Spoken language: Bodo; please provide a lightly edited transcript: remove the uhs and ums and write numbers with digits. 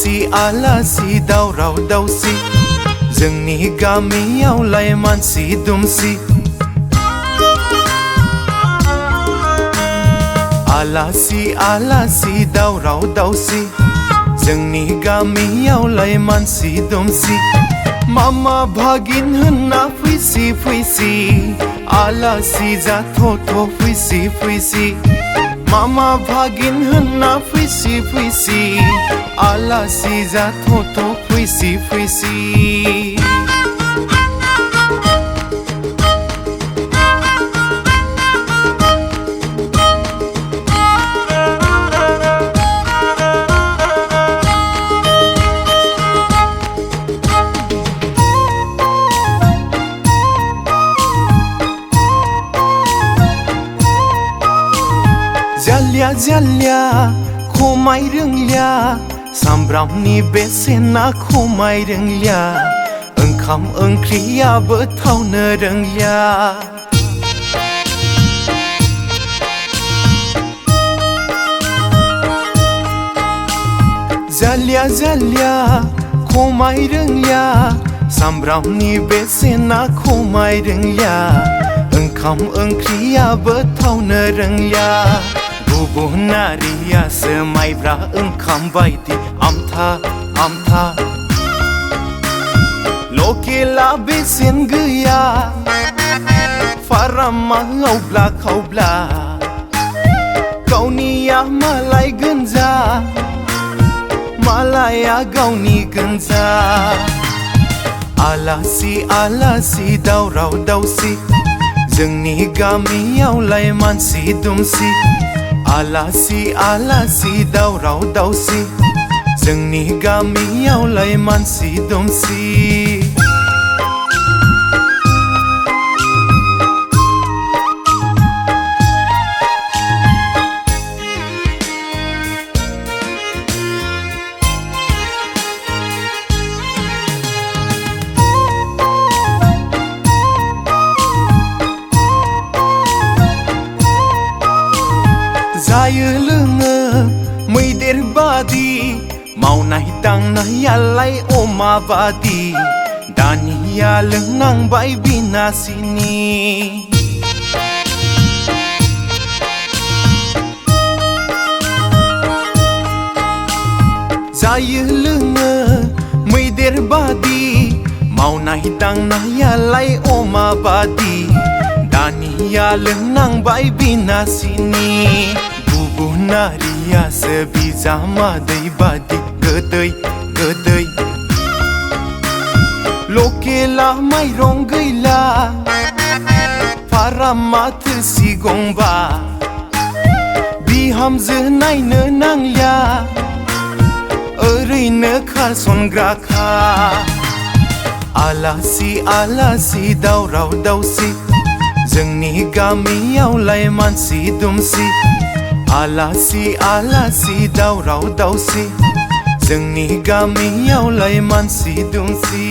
आलासि दावराव दावसि जोंनि गामियावलाय मानसि दुमसि आलासि दावराव दावसि जोंनि गामियावलाय मानसि दुमसि मामा भागिन होनना फैसि फैसि आलासि जाथ'थ' फैसि फैसि मामा भागिन होनना फैसि फैसि आलासि जाथ'थ' फैसि फैसि जालिया जालिया खमाय रोंलिया सामब्रामनि बेसेना खमाय रोंलिया ओंखाम ओंख्रियाबो थावनो रोंलिया जालिया जालिया खमाय रोंलिया सामब्रामनि बेसेना खमाय रोंलिया ओंखाम ओंख्रियाबो थावनो रोंलिया गुबुनारियासो माइब्रा ओंखाम बायदि आमथा आमथा लकेला बेसेन गैया फारामा आवब्ला खावब्ला गावनिया मालाय गोनजा मालाया गावनि गोनजा आलासि दावराव दावसि जोंनि गामियावलाय मानसि दुमसि आलासि दावराव दावसि जोंनि गामियावलाय मानसि दुमसि जायो लोङो मैदेर बादि मावनाय दांनायालाय अमा बादि दानिया लोंनांबाय बिनासिनि जायो लोङो मैदेर बादि मावनाय दांनायालाय अमा बादि दानिया लोंनांबाय बिनासिनि गुबुनारियासो बिजामादै बादि गोदै गोदै लकेला माइरं गैला फारामा थोसि गंबा बिहामजो नायनो नांलिया ओरैनो खारसनग्राखा आलासि दावराव दावसि जोंनि गामियावलाय मानसि दुमसि आलासि दावराव दावसि जोंनि गामियावलाय मानसि दुमसि